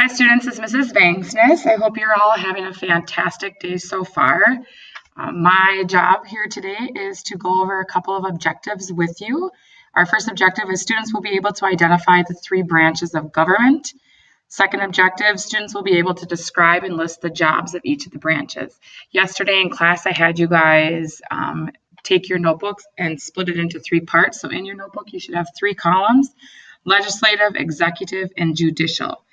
Hi students, it's Mrs. Vangsness. I hope you're all having a fantastic day so far. My job here today is to go over a couple of objectives with you. Our first objective is students will be able to identify the three branches of government. Second objective, students will be able to describe and list the jobs of each of the branches. Yesterday in class, I had you guys take your notebooks and split it into three parts. So in your notebook, you should have three columns: legislative, executive, and judicial.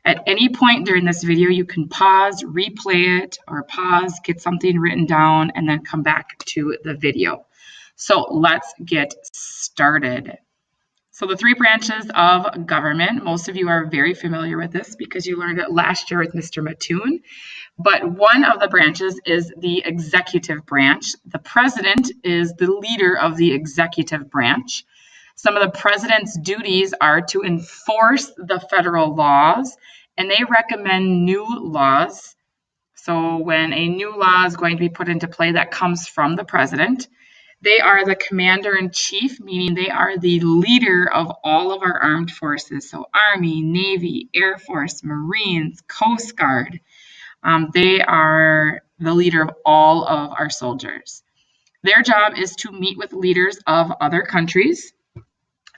At any point during this video, you can pause, replay it, or pause, get something written down, and then come back to the video. So let's get started. So the three branches of government, most of you are very familiar with this because you learned it last year with Mr. Mattoon. But one of the branches is the executive branch. The president is the leader of the executive branch. Some of the president's duties are to enforce the federal laws, and they recommend new laws. So when a new law is going to be put into play, that comes from the president. They are the commander-in-chief, meaning they are the leader of all of our armed forces. So Army, Navy, Air Force, Marines, Coast Guard. They are the leader of all of our soldiers. Their job is to meet with leaders of other countries.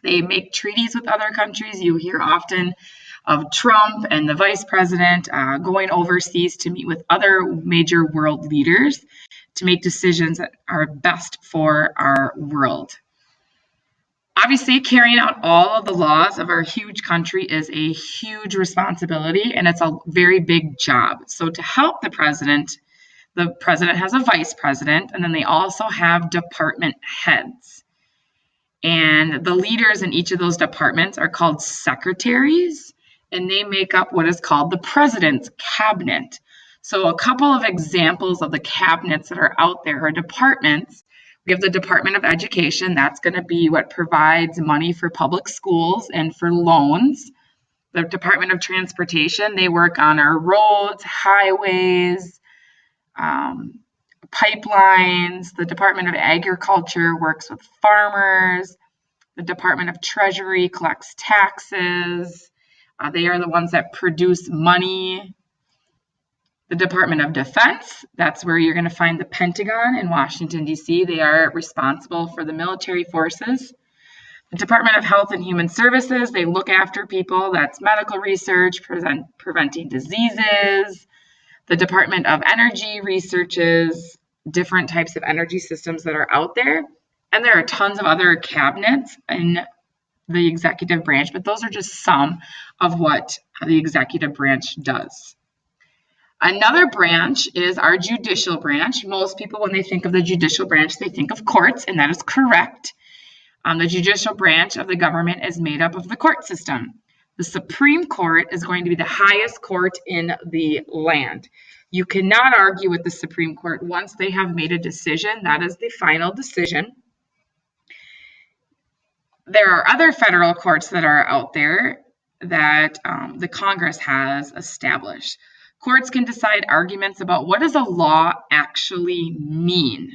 They make treaties with other countries. You hear often of Trump and the vice president going overseas to meet with other major world leaders to make decisions that are best for our world. Obviously, carrying out all of the laws of our huge country is a huge responsibility, and it's a very big job. So to help the president has a vice president, and then they also have department heads. And the leaders in each of those departments are called secretaries, and they make up what is called the president's cabinet. So a couple of examples of the cabinets that are out there are departments. We have the Department of Education. That's going to be what provides money for public schools and for loans. The Department of Transportation, they work on our roads, highways, pipelines. The Department of Agriculture works with farmers. The Department of Treasury collects taxes. They are the ones that produce money. The Department of Defense, that's where you're going to find the Pentagon in Washington, D.C. They are responsible for the military forces. The Department of Health and Human Services, they look after people. That's medical research, preventing diseases. The Department of Energy researches different types of energy systems that are out there. And there are tons of other cabinets in the executive branch, but those are just some of what the executive branch does. Another branch is our judicial branch. Most people, when they think of the judicial branch, they think of courts, and that is correct. The judicial branch of the government is made up of the court system. The Supreme Court is going to be the highest court in the land. You cannot argue with the Supreme Court. Once they have made a decision, that is the final decision. There are other federal courts that are out there that the Congress has established. Courts can decide arguments about what does a law actually mean.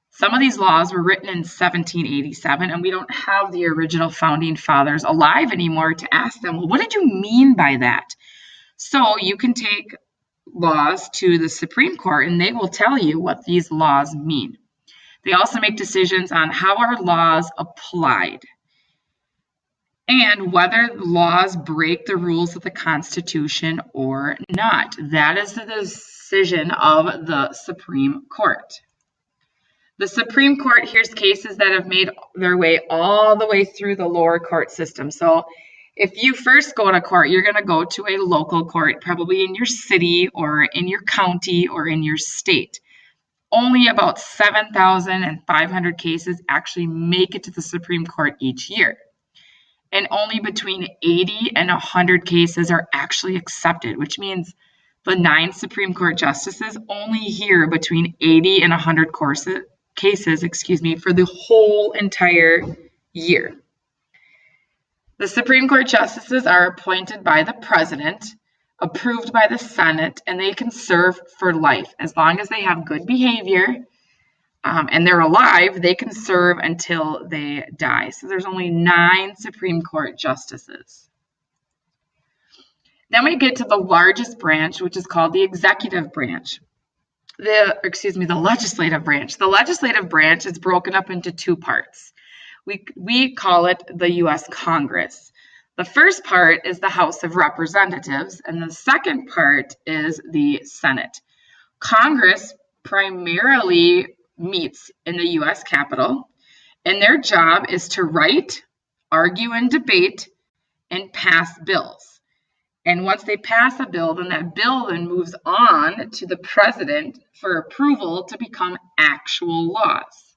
Some of these laws were written in 1787, and we don't have the original founding fathers alive anymore to ask them, well, what did you mean by that? So you can take laws to the Supreme Court, and they will tell you what these laws mean. They also make decisions on how our laws applied and whether laws break the rules of the Constitution or not. That is the decision of the Supreme Court. The Supreme Court hears cases that have made their way all the way through the lower court system. So if you first go to court, you're going to go to a local court, probably in your city or in your county or in your state. Only about 7,500 cases actually make it to the Supreme Court each year. And only between 80 and 100 cases are actually accepted, which means the 9 Supreme Court justices only hear between 80 and 100 cases, for the whole entire year. The Supreme Court justices are appointed by the president, approved by the Senate, and they can serve for life. As long as they have good behavior and they're alive, they can serve until they die. So there's only 9 Supreme Court justices. Then we get to the largest branch, which is called the executive branch. The legislative branch. The legislative branch is broken up into two parts. We call it the U.S. Congress. The first part is the House of Representatives, and the second part is the Senate. Congress primarily meets in the U.S. Capitol, and their job is to write, argue, and debate, and pass bills. And once they pass a bill, then that bill then moves on to the president for approval to become actual laws.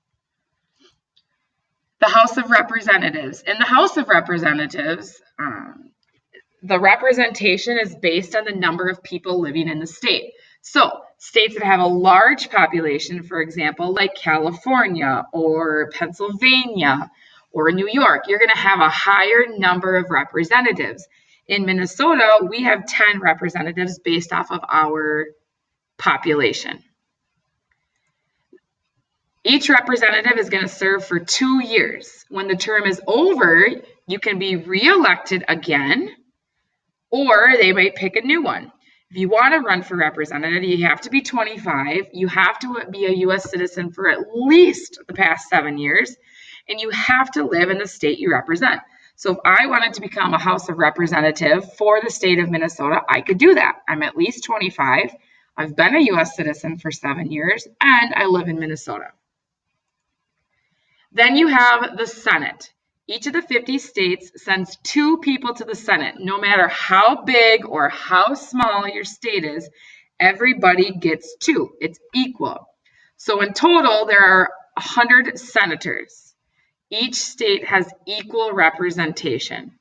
The House of Representatives. In the House of Representatives, the representation is based on the number of people living in the state. So states that have a large population, for example, like California or Pennsylvania or New York, you're going to have a higher number of representatives. In Minnesota, we have 10 representatives based off of our population. Each representative is going to serve for 2 years. When the term is over, you can be reelected again, or they might pick a new one. If you want to run for representative, you have to be 25, you have to be a U.S. citizen for at least the past 7 years, and you have to live in the state you represent. So if I wanted to become a House of Representative for the state of Minnesota, I could do that. I'm at least 25, I've been a U.S. citizen for 7 years, and I live in Minnesota. Then you have the Senate. Each of the 50 states sends 2 people to the Senate. No matter how big or how small your state is, everybody gets 2. It's equal. So in total, there are 100 senators. Each state has equal representation.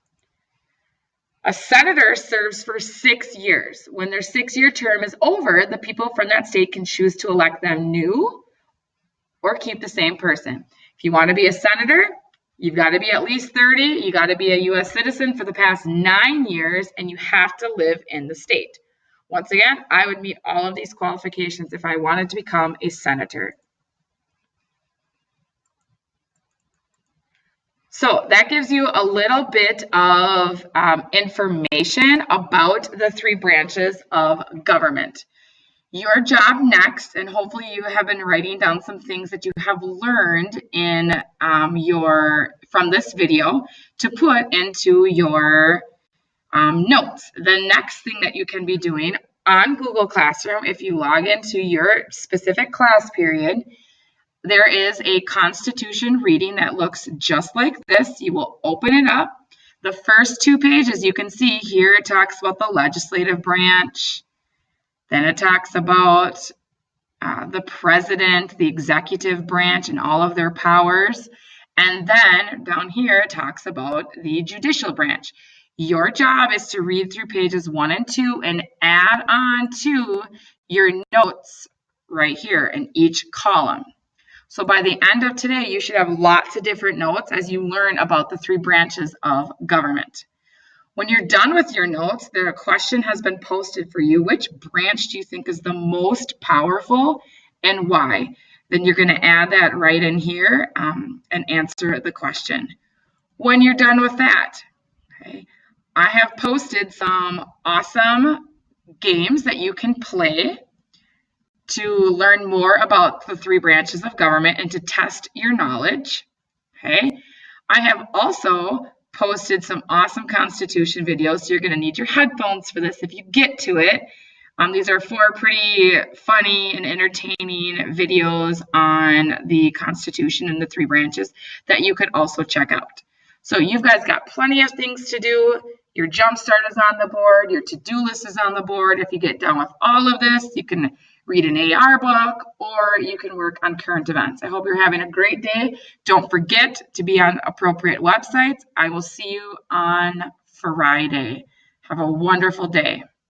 A senator serves for 6 years. When their 6-year term is over, the people from that state can choose to elect them new or keep the same person. If you want to be a senator, you've got to be at least 30, you got to be a U.S. citizen for the past 9 years, and you have to live in the state. Once again, I would meet all of these qualifications if I wanted to become a senator. So that gives you a little bit of information about the 3 branches of government. Your job next, and hopefully you have been writing down some things that you have learned in from this video to put into your notes. The next thing that you can be doing on Google Classroom, if you log into your specific class period, there is a Constitution reading that looks just like this. You will open it up. The first 2 pages, you can see here, it talks about the legislative branch. Then it talks about the president, the executive branch, and all of their powers. And then down here, it talks about the judicial branch. Your job is to read through pages 1 and 2 and add on to your notes right here in each column. So by the end of today, you should have lots of different notes as you learn about the 3 branches of government. When you're done with your notes, a question has been posted for you. Which branch do you think is the most powerful and why? Then you're going to add that right in here and answer the question. When you're done with that, okay, I have posted some awesome games that you can play to learn more about the 3 branches of government and to test your knowledge. Okay, I have also posted some awesome Constitution videos. So you're going to need your headphones for this if you get to it. These are 4 pretty funny and entertaining videos on the Constitution and the 3 branches that you could also check out. So you guys got plenty of things to do. Your Jumpstart is on the board. Your to-do list is on the board. If you get done with all of this, you can read an AR book, or you can work on current events. I hope you're having a great day. Don't forget to be on appropriate websites. I will see you on Friday. Have a wonderful day.